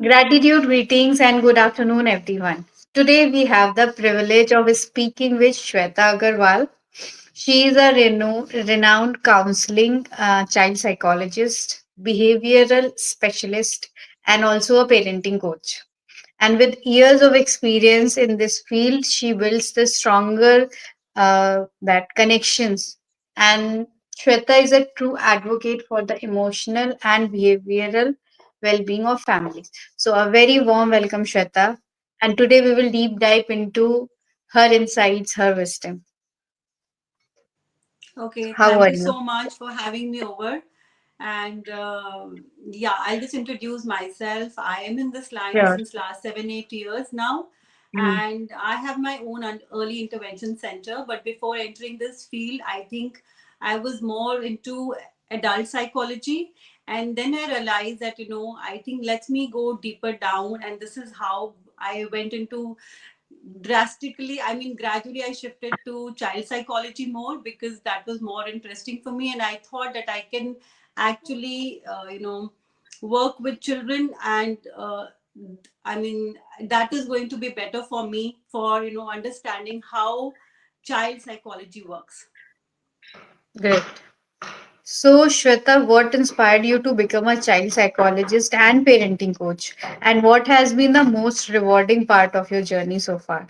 Gratitude, greetings, and good afternoon, everyone. Today, we have the privilege of speaking with Shweta Agarwal. She is a renowned counseling child psychologist, behavioral specialist, and also a parenting coach. And with years of experience in this field, she builds the stronger that connections. And Shweta is a true advocate for the emotional and behavioral well-being of families. So a very warm welcome, Shweta. And today we will deep dive into her insights, her wisdom. Okay, How thank are you you? so much for having me over. And yeah, I'll just introduce myself. I am in this line Sure. since last 7, 8 years now, Mm. and I have my own early intervention center. But before entering this field, I think I was more into adult psychology, and then I realized that I think let me go deeper down, and this is how I went into drastically, I mean gradually I shifted to child psychology more because that was more interesting for me, and I thought that I can actually work with children, and I mean that is going to be better for me for understanding how child psychology works. Great. So, Shweta, what inspired you to become a child psychologist and parenting coach? And what has been the most rewarding part of your journey so far?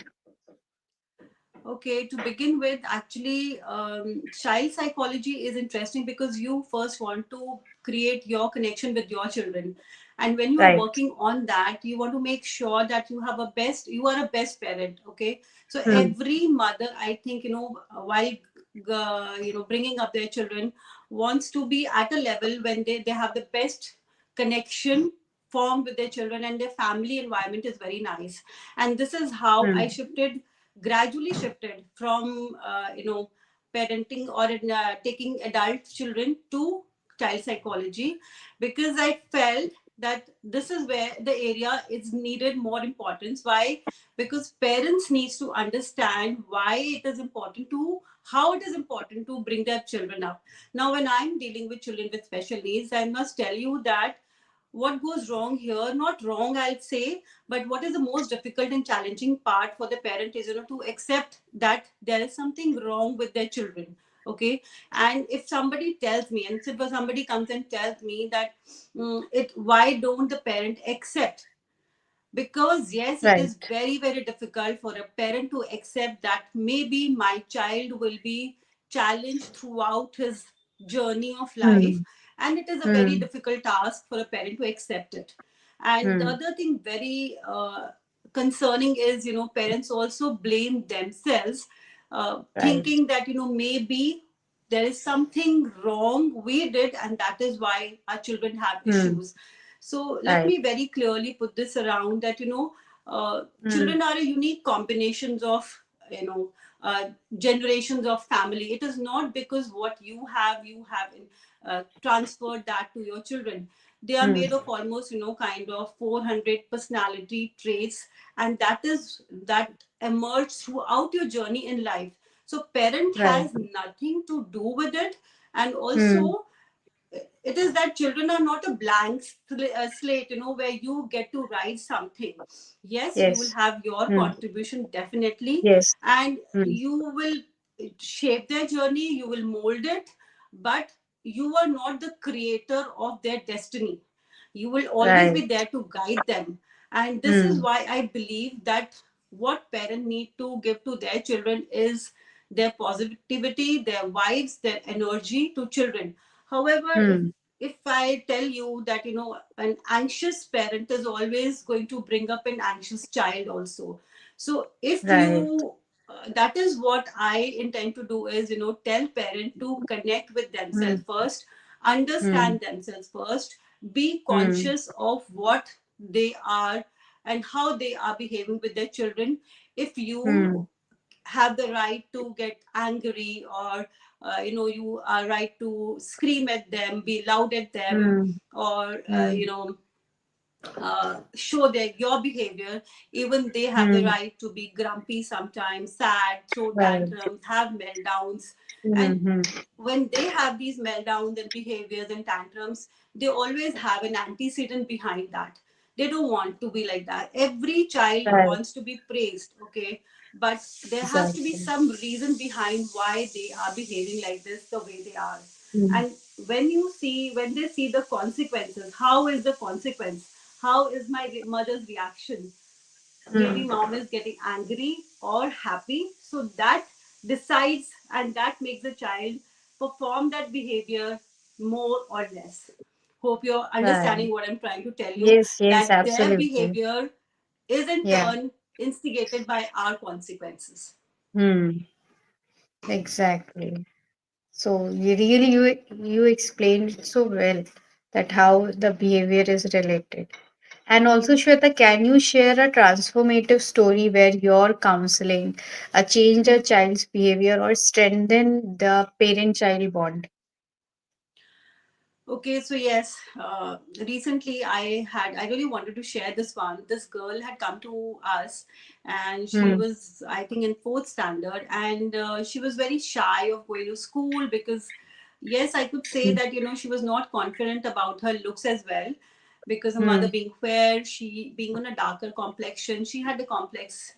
Okay, to begin with, actually, child psychology is interesting because you first want to create your connection with your children, and when you are Right. working on that, you want to make sure that you are a best parent. Okay, so Hmm. every mother, I think, while bringing up their children, wants to be at a level when they have the best connection formed with their children, and their family environment is very nice. And this is how I Hmm. gradually shifted from parenting or taking adult children to child psychology, because I felt that this is where the area is needed more importance. Why? Because parents needs to understand why it is important to how it is important to bring their children up. Now when I'm dealing with children with special needs, I must tell you that what goes wrong here, not wrong I'll say, but what is the most difficult and challenging part for the parent is to accept that there is something wrong with their children. Okay, and if somebody tells me, and if somebody comes and tells me that it why don't the parent accept, because yes, it is Right. very very difficult for a parent to accept that maybe my child will be challenged throughout his journey of life, Hmm. and it is a very Hmm. difficult task for a parent to accept it. And the Hmm. other thing very concerning is parents also blame themselves, Right. thinking that maybe there is something wrong we did, and that is why our children have Hmm. issues. So let Right. me very clearly put this around that Hmm. children are a unique combinations of you know generations of family. It is not because what you have transferred that to your children. They are Hmm. made of almost kind of 400 personality traits, and that emerge throughout your journey in life. So parent Right. has nothing to do with it. And Hmm. also it is that children are not a blank slate, where you get to write something. Yes, you will Yes. have your Hmm. contribution definitely, Yes. and Hmm. you will shape their journey, you will mold it, but you are not the creator of their destiny. You will always be Right. there to guide them. And this is Hmm. why I believe that what parents need to give to their children is their positivity, their vibes, their energy to children. However, Hmm. if I tell you that an anxious parent is always going to bring up an anxious child also. So if Right. you that is what I intend to do is tell parent to connect with Hmm. themselves first, Hmm. understand themselves first, be Hmm. conscious of what they are and how they are behaving with their children. If Hmm. you have the right to get angry, or you are right to scream at them, be loud at them, Hmm. or Hmm. show their your behavior. Even they have the Hmm. right to be grumpy sometimes, sad, throw Right. tantrums, have meltdowns. Hmm. And Hmm. when they have these meltdowns and behaviors and tantrums, they always have an antecedent behind that. They don't want to be like that. Every child Right. wants to be praised, okay? But there has to be Exactly. some reason behind why they are behaving like this, the way they are. Mm. And when they see the consequences, how is the consequence? How is my mother's reaction? Maybe Mm. mom is getting angry or happy, so that decides and that makes the child perform that behavior more or less. Hope you're Right. understanding what I'm trying to tell you, Yes, yes, that their absolutely. behavior is in Yeah. turn instigated by our consequences. Hmm. Exactly. So you explained it so well that how the behavior is related. And also, Shweta, can you share a transformative story where your counseling changed a child's behavior or strengthened the parent-child bond? Okay, so yes, recently I really wanted to share this one. This girl had come to us, and she Hmm. was, I think, in fourth standard, and she was very shy of going to school because, yes, I could say Hmm. that, she was not confident about her looks as well, because her mother Hmm. being fair, she being on a darker complexion, she had a complex,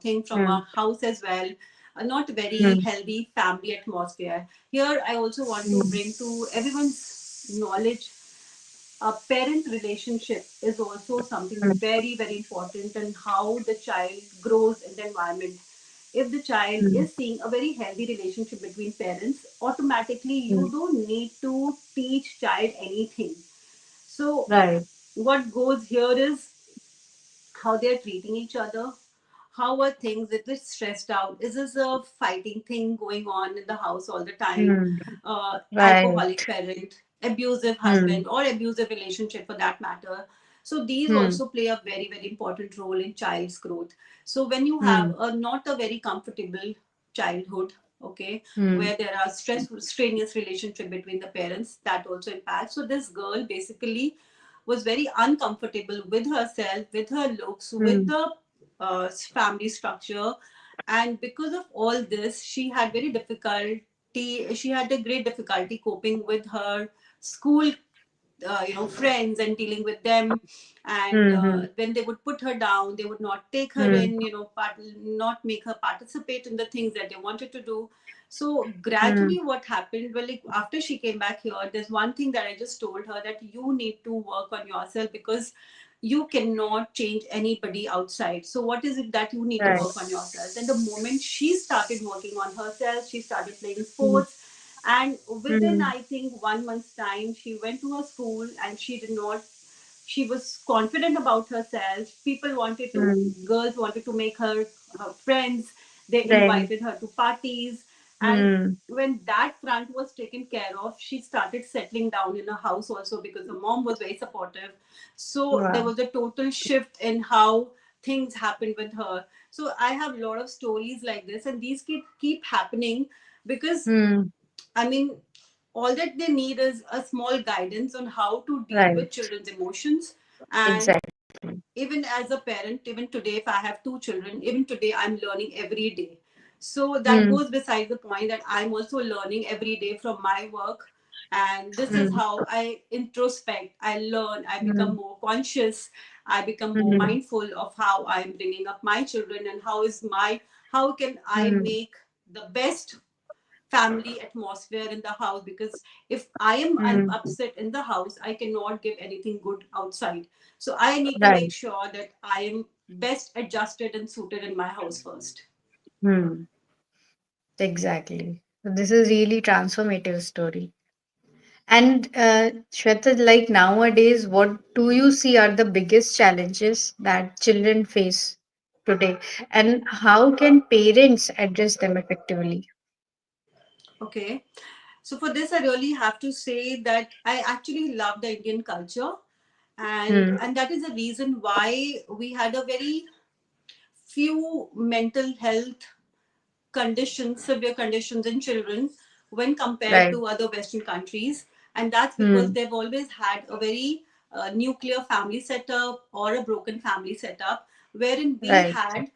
thing from Hmm. her house as well, a not very Hmm. healthy family atmosphere. Here, I also want to Hmm. bring to everyone's knowledge, a parent relationship is also something Hmm. very, very important, and how the child grows in the environment. If the child Hmm. is seeing a very healthy relationship between parents, automatically Hmm. you don't need to teach child anything. So Right. what goes here is how they're treating each other. How are things? Is it stressed out? Is this a fighting thing going on in the house all the time? Hmm. Right. Alcoholic parent, abusive Hmm. husband, or abusive relationship for that matter. So these Hmm. also play a very, very important role in child's growth. So when you have Hmm. not a very comfortable childhood, okay, Hmm. where there are stressful, strenuous relationship between the parents, that also impacts. So this girl basically was very uncomfortable with herself, with her looks, with Hmm. the family structure, and because of all this, she had very difficulty. She had a great difficulty coping with her school, friends, and dealing with them. And Hmm. when they would put her down, they would not take her Hmm. in, not make her participate in the things that they wanted to do. So Hmm. gradually what happened, well, like after she came back here, there's one thing that I just told her, that you need to work on yourself, because you cannot change anybody outside. So what is it that you need to Right. work on yourself? Then the moment she started working on herself, she started playing Hmm. sports, and within, Hmm. I think, 1 month's time, she went to her school, and she did not, she was confident about herself. People wanted to, Hmm. girls wanted to make her friends. They Right. invited her to parties. And Hmm. when that front was taken care of, she started settling down in her house also, because the mom was very supportive. So there Wow. was a total shift in how things happened with her. So I have a lot of stories like this, and these keep happening, because Hmm. I mean, all that they need is a small guidance on how to deal with Right. children's emotions. And Exactly. even as a parent, even today, if I have two children, even today, I'm learning every day. So that Hmm. goes beside the point that I'm also learning every day from my work. And this is Hmm. how I introspect, I learn, I become Hmm. more conscious, I become more Hmm. mindful of how I'm bringing up my children, and how can I Hmm. make the best family atmosphere in the house, because if I am Hmm. upset in the house, I cannot give anything good outside. So I need to make Right. sure that I am best adjusted and suited in my house first. Hmm. Exactly. So this is really transformative story. And Shweta, like nowadays, what do you see are the biggest challenges that children face today, and how can parents address them effectively? Okay, so for this I really have to say that I actually love the Indian culture, and Hmm. that is the reason why we had a very few mental health conditions, severe conditions in children when compared Right. to other Western countries. And that's because Hmm. they've always had a very nuclear family setup, or a broken family setup, wherein we Right. had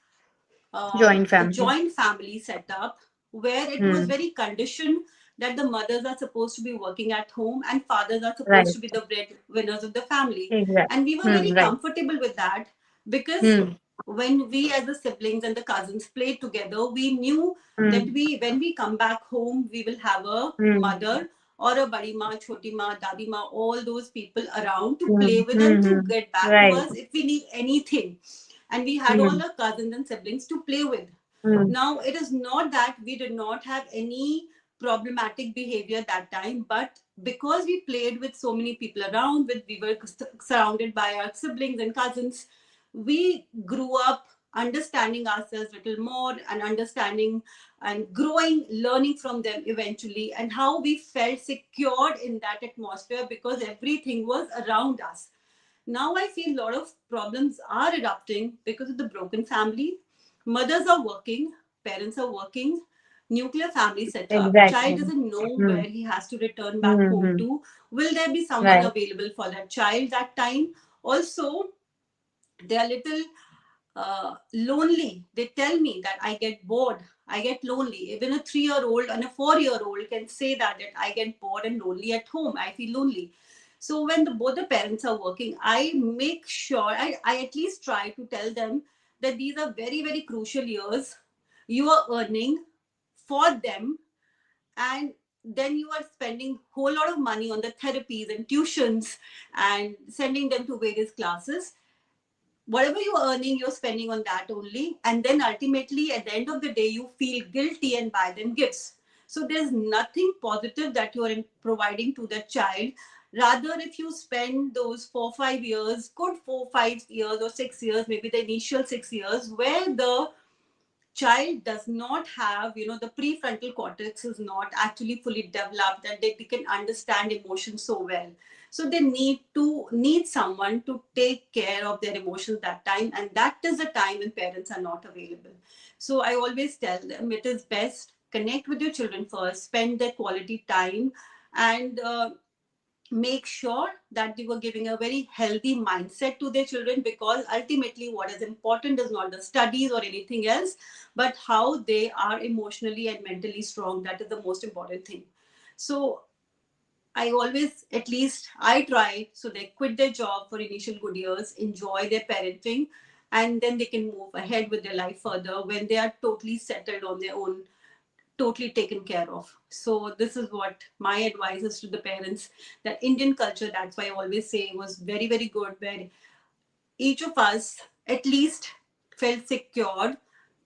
Joint a family. joint family setup, where it was Hmm. very conditioned that the mothers are supposed to be working at home and fathers are supposed Right. to be the breadwinners of the family. Exactly. And we were very Right. comfortable with that because Hmm. when we as the siblings and the cousins played together, we knew that Hmm. when we come back home, we will have a Hmm. mother or a badi ma, choti ma, dadi ma, all those people around to Hmm. play with Hmm. and to Hmm. get back to Right. us if we need anything. And we had all Hmm. our cousins and siblings to play with. Hmm. Now, it is not that we did not have any problematic behavior that time, but because we played with so many people around, we were surrounded by our siblings and cousins, we grew up understanding ourselves a little more and understanding and growing, learning from them eventually, and how we felt secured in that atmosphere because everything was around us. Now I feel a lot of problems are erupting because of the broken family. Mothers are working, parents are working, nuclear family setup. Child Exactly. doesn't know Hmm. where he has to return back Hmm. home Hmm. to. Will there be someone Right. available for that child that time? Also, they are little lonely. They tell me that I get bored, I get lonely. Even a 3-year-old and a 4-year-old can say that I get bored and lonely at home. I feel lonely. So when both the parents are working, I make sure I at least try to tell them that these are very, very crucial years. You are earning for them, and then you are spending whole lot of money on the therapies and tuitions and sending them to various classes. Whatever you're earning, you're spending on that only. And then ultimately, at the end of the day, you feel guilty and buy them gifts. So there's nothing positive that you're providing to the child. Rather, if you spend those 4 5 years, good 4 5 years or 6 years, maybe the initial 6 years, where the child does not have, the prefrontal cortex is not actually fully developed and they can understand emotions so well. So they need someone to take care of their emotions that time, and that is the time when parents are not available. So I always tell them it is best connect with your children first, spend their quality time, and make sure that they were giving a very healthy mindset to their children, because ultimately what is important is not the studies or anything else, but how they are emotionally and mentally strong. That is the most important thing. So I always, at least I try, so they quit their job for initial good years, enjoy their parenting, and then they can move ahead with their life further when they are totally settled on their own, totally taken care of. So this is what my advice is to the parents, that Indian culture, that's why I always say, was very, very good, where each of us at least felt secured,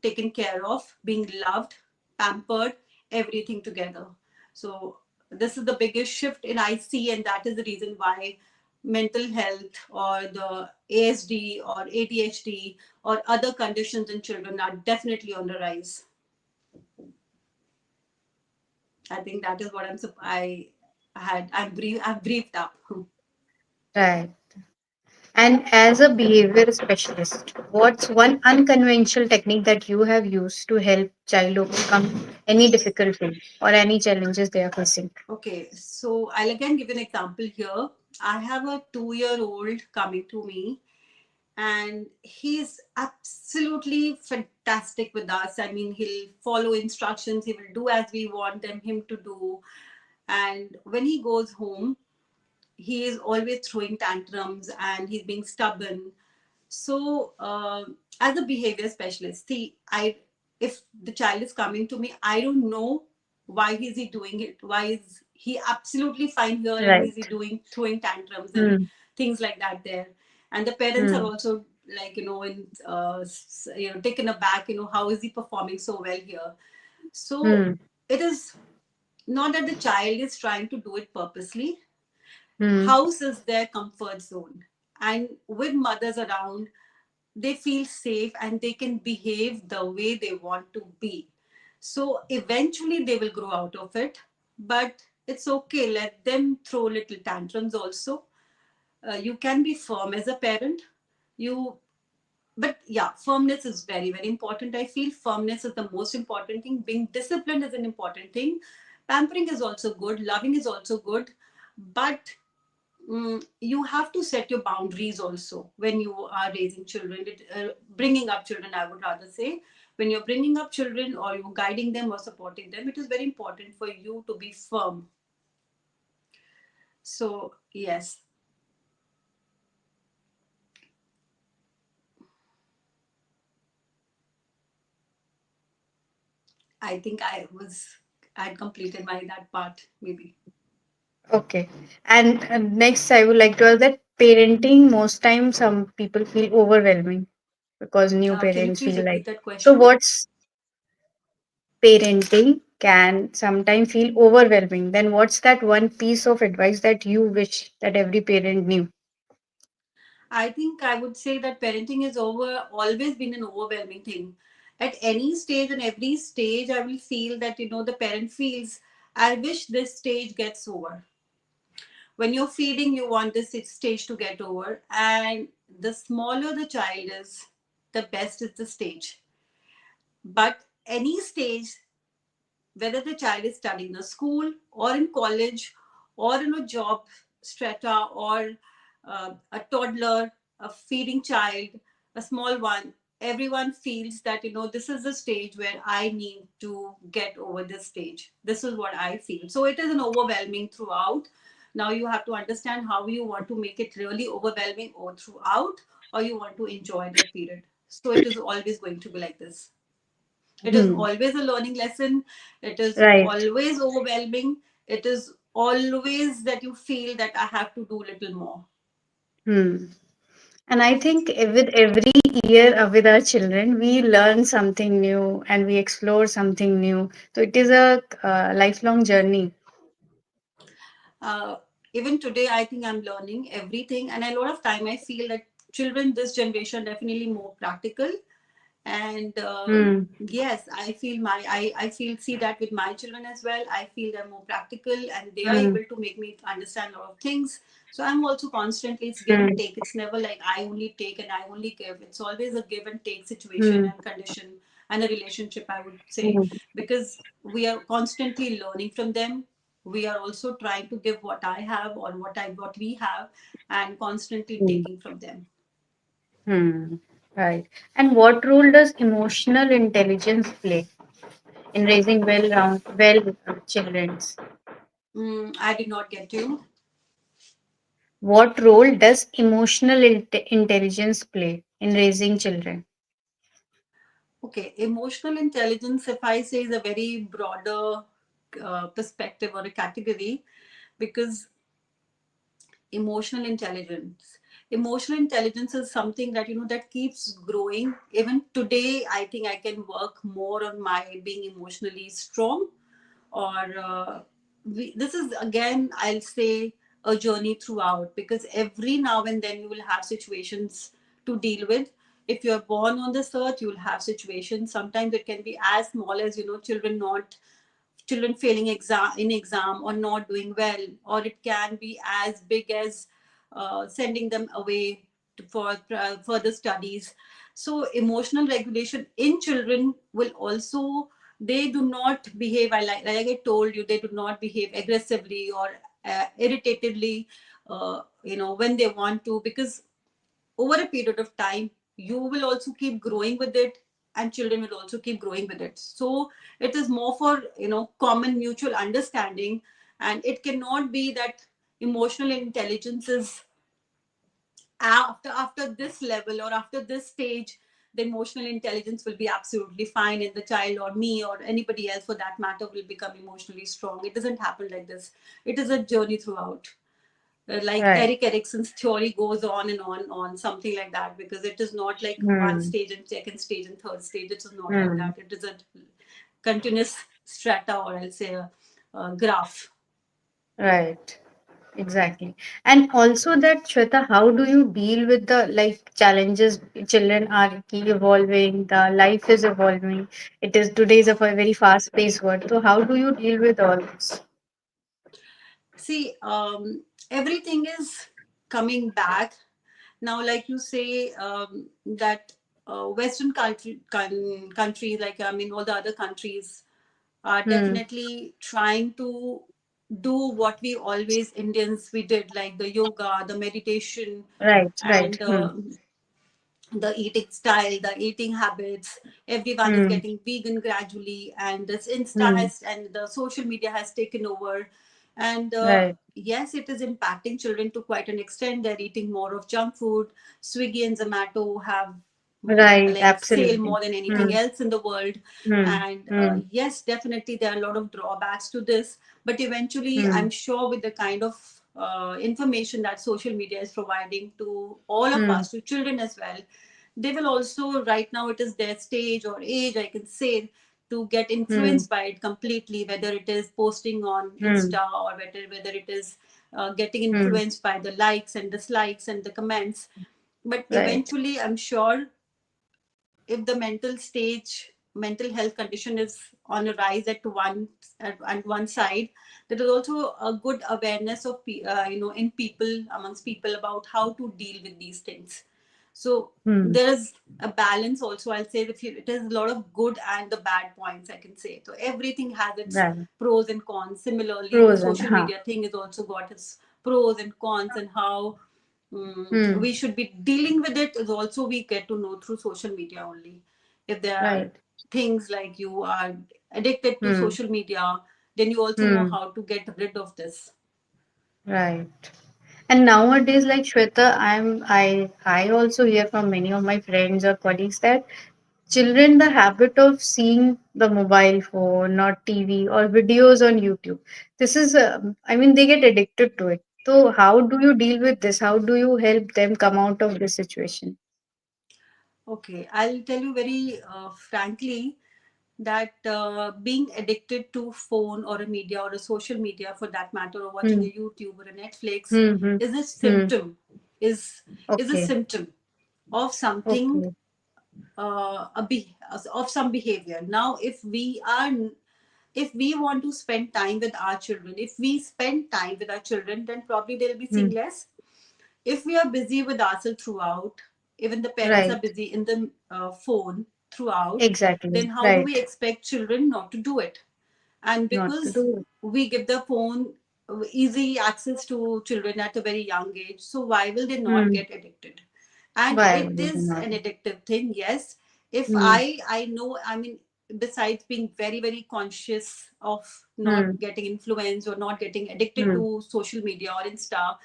taken care of, being loved, pampered, everything together. So this is the biggest shift in I see, and that is the reason why mental health or the ASD or ADHD or other conditions in children are definitely on the rise. I think that is what I've briefed up. Right. And as a behavior specialist, what's one unconventional technique that you have used to help child overcome any difficulty or any challenges they are facing? Okay, so I'll again give an example here. I have a 2-year-old coming to me, and he's absolutely fantastic with us. I mean, he'll follow instructions, he will do as we want him to do. And when he goes home, he is always throwing tantrums and he's being stubborn. So, as a behavior specialist, see, if the child is coming to me, I don't know why is he doing it. Why is he absolutely fine here and is he Right. doing throwing tantrums and Hmm. things like that there? And the parents are Hmm. also like, taken aback. How is he performing so well here? So Hmm. it is not that the child is trying to do it purposely. Hmm. House is their comfort zone, and with mothers around, they feel safe and they can behave the way they want to be. So eventually they will grow out of it, but it's okay, let them throw little tantrums also. You can be firm as a parent. You But yeah, firmness is very, very important. I feel firmness is the most important thing. Being disciplined is an important thing. Pampering is also good, loving is also good, but you have to set your boundaries also when you are raising children, bringing up children, I would rather say. when you're bringing up children or you're guiding them or supporting them, it is very important for you to be firm. So yes, I think I'd completed my that part maybe. Okay. And next, I would like to ask that parenting, most times some people feel overwhelming because new Can you parents please feel repeat like. that So, question? what's parenting can sometimes feel overwhelming? Then, what's that one piece of advice that you wish that every parent knew? I think I would say that parenting is always been an overwhelming thing. At any stage and every stage, I will feel that the parent feels, I wish this stage gets over. When you're feeding, you want this stage to get over, and the smaller the child is, the best is the stage. But any stage, whether the child is studying in a school or in college or in a job strata or a toddler, a feeding child, a small one, everyone feels that this is the stage where I need to get over this stage. This is what I feel. So it is an overwhelming throughout. Now you have to understand how you want to make it really overwhelming or throughout, or you want to enjoy that period. So it is always going to be like this. It is Hmm. always a learning lesson. It is Right. always overwhelming. It is always that you feel that I have to do a little more. Hmm. And I think with every year with our children, we learn something new and we explore something new. So it is a lifelong journey. uh, Even today I think I'm learning everything, and a lot of time I feel that children this generation definitely more practical. And Hmm. yes, I feel I feel see that with my children as well. I feel they're more practical and they are Hmm. able to make me understand a lot of things. So I'm also constantly, it's give Hmm. and take. It's never like I only take and I only give. It's always a give and take situation Hmm. and condition and a relationship, I would say, Hmm. because we are constantly learning from them. We are also trying to give what I have or what we have, and constantly Hmm. taking from them. Hmm. Right. And what role does emotional intelligence play in raising well children? I did not get you. What role does emotional intelligence play in raising children? Okay, emotional intelligence, if I say, is a very broader perspective or a category, because emotional intelligence, emotional intelligence is something that that keeps growing. Even today, I think I can work more on my being emotionally strong, or this is again, I'll say, a journey throughout, because every now and then you will have situations to deal with. If you're born on this earth, you'll have situations. Sometimes it can be as small as children failing exam or not doing well, or it can be as big as sending them away for further studies. So emotional regulation in children will also, they do not behave, like I told you, they do not behave aggressively or irritatedly when they want to, because over a period of time you will also keep growing with it, and children will also keep growing with it. So it is more for common mutual understanding, and it cannot be that emotional intelligence is after this level or after this stage, the emotional intelligence will be absolutely fine, and the child or me or anybody else for that matter will become emotionally strong. It doesn't happen like this. It is a journey throughout. Like Right. Eric Erickson's theory goes on and on, something like that, because it is not like one Hmm. stage and second stage and third stage. It is not like Hmm. that. It is a continuous strata, or I'll say a graph. Right. Exactly. And also that, Shweta, how do you deal with the like challenges? Children are keep evolving, the life is evolving. It is today's a very fast-paced world. So how do you deal with all this? See, everything is coming back now. Like you say, that Western countries, like I mean, all the other countries are Hmm. definitely trying to do what we always Indians we did, like the yoga, the meditation, Right, right. and Hmm. the eating style, the eating habits. Everyone is Hmm. getting vegan gradually, and this Insta Hmm. has and the social media has taken over. And Right. yes, it is impacting children to quite an extent. They're eating more of junk food. Swiggy and Zomato have Right. like sale Absolutely. more than anything Hmm. else in the world. Hmm. And Hmm. yes, definitely there are a lot of drawbacks to this, but eventually Hmm. I'm sure with the kind of information that social media is providing to all of Hmm. us, to children as well, they will also, right now it is their stage or age, I can say, to get Hmm. influenced by it completely, whether it is posting on Hmm. Insta, or whether it is getting Hmm. influenced by the likes and dislikes and the comments. But Right. eventually I'm sure, if the mental health condition is on a rise at one side, there is also a good awareness of in people, amongst people, about how to deal with these things. So Hmm. there is a balance also, I'll say. If it is a lot of good and the bad points, I can say. So everything has its Right. pros and cons. Similarly, the Frozen. social Huh. media thing has also got its pros and cons, and how Hmm. we should be dealing with it is also we get to know through social media only. If there are Right. things like you are addicted to Hmm. social media, then you also know Hmm. how to get rid of this. Right. And nowadays, like Shweta, I also hear from many of my friends or colleagues that children the habit of seeing the mobile phone or TV or videos on YouTube. This is, I mean, they get addicted to it. So, how do you deal with this? How do you help them come out of this situation? Okay, I'll tell you very frankly that being addicted to phone or a media or a social media for that matter, or watching Hmm. a YouTube or a Netflix, Hmm. Hmm. is a Hmm. symptom, is is a Okay. symptom of something, Okay. of some behavior. Now, if we want to spend time with our children, if we spend time with our children, then probably they'll be seeing Hmm. less. If we are busy with ourselves throughout, even the parents are Right. busy in the phone throughout, Exactly. then how do we Right. expect children not to do it? And Not to because do it. we give the phone easy access to children at a very young age, so why will they not Hmm. get addicted? And Why it would they is not? an addictive thing, yes. If Hmm. I know, I mean, besides being very very conscious of not Hmm. getting influenced or not getting addicted Hmm. to social media or Insta,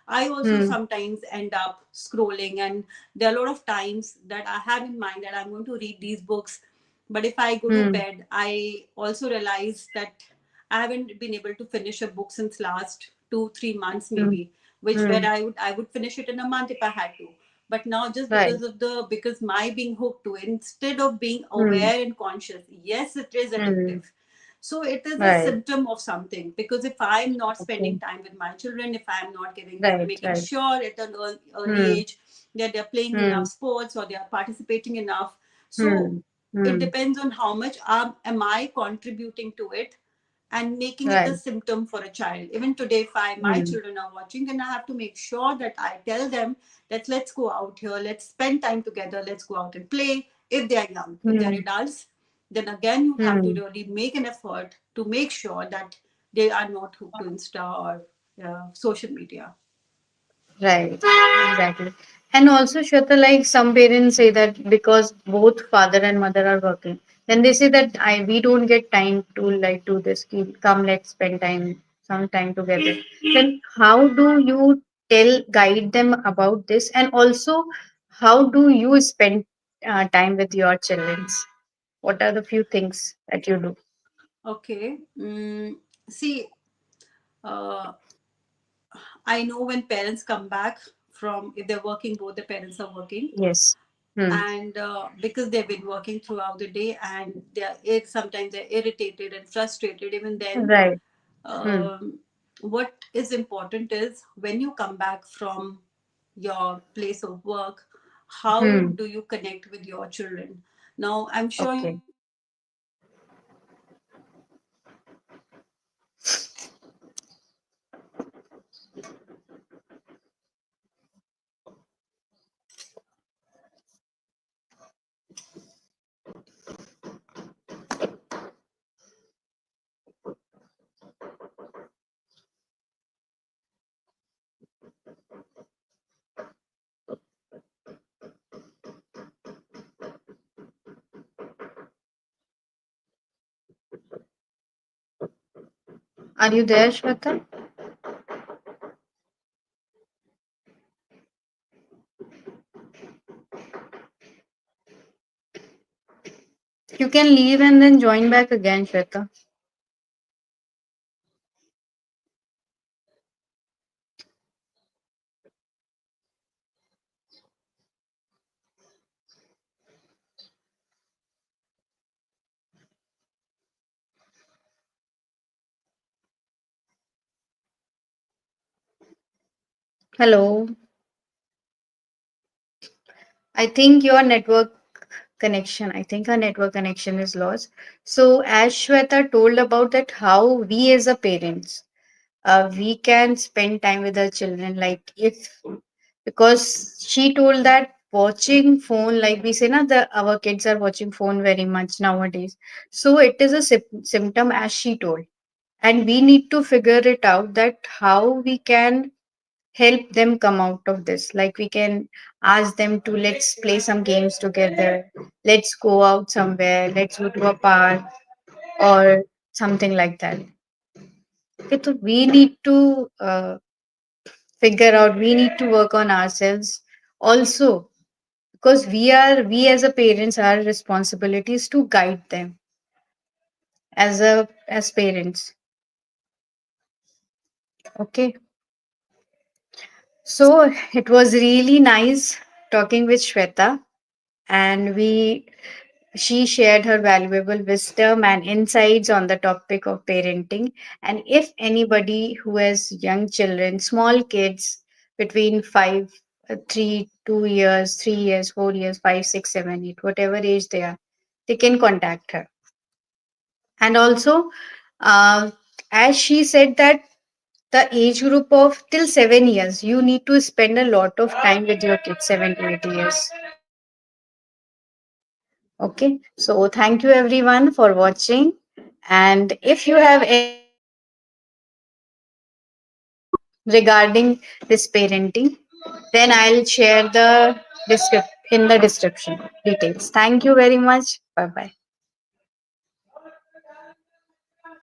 I also Hmm. sometimes end up scrolling, and there are a lot of times that I have in mind that I'm going to read these books. But if I go to Hmm. bed, I also realize that I haven't been able to finish a book since last 2 3 months Hmm. maybe, which where Hmm. I would finish it in a month if I had to. But now, just Right. because my being hooked to it, instead of being Hmm. aware and conscious, yes, it is Hmm. addictive. So it is a Right. symptom of something, because if I'm not spending Okay. time with my children, if I'm not Right. making Right. sure at an early Hmm. age that they're playing enough Hmm. sports or they are participating enough, so Hmm. it Hmm. depends on how much am I contributing to it and making it a Right. symptom for a child. Even today, if my Hmm. children are watching, then I have to make sure that I tell them that let's go out here, let's spend time together, let's go out and play. If they are young, if they are Hmm. adults, then again you have to Hmm. really make an effort to make sure that they are not hooked to Insta or social media. Right, exactly. And also, Shweta, like some parents say that because both father and mother are working, then they say that we don't get time to like do this. Come, let's spend some time together. Then how do you guide them about this? And also, how do you spend time with your children? What are the few things that you do? Okay. See, uh, I know when parents come back from, if they're working, both the parents are working, Yes. Hmm. and because they've been working throughout the day, and sometimes they're irritated and frustrated. Even then, Right. Hmm. um, what is important is when you come back from your place of work, how Hmm. do you connect with your children? Now, I'm sure you Okay. must have experienced this. Are you there, Shweta? You can leave and then join back again, Shweta. Hello. I think your network connection, I think our network connection is lost. So, as Shweta told about that, how we as a parents, we can spend time with our children, like if, because she told that watching phone, like we say, na, the our kids are watching phone very much nowadays. So it is a symptom, as she told, and we need to figure it out that how we can help them come out of this. Like we can ask them to, let's play some games together, let's go out somewhere, let's go to a park or something like that. Okay, so we need to figure out, we need to work on ourselves also, because we as a parents, our responsibility is to guide them as parents. Okay, so it was really nice talking with Shweta, and we she shared her valuable wisdom and insights on the topic of parenting. And if anybody who has young children, small kids between 2 years, 3 years, 4 years, 5, 6, 7, 8, whatever age they are, they can contact her. And also, uh, as she said that the age group of till 7 years, you need to spend a lot of time with your kids, 7 to 8 years. Okay, so thank you everyone for watching. And if you have any regarding this parenting, then I'll share the in the description details. Thank you very much. Bye bye.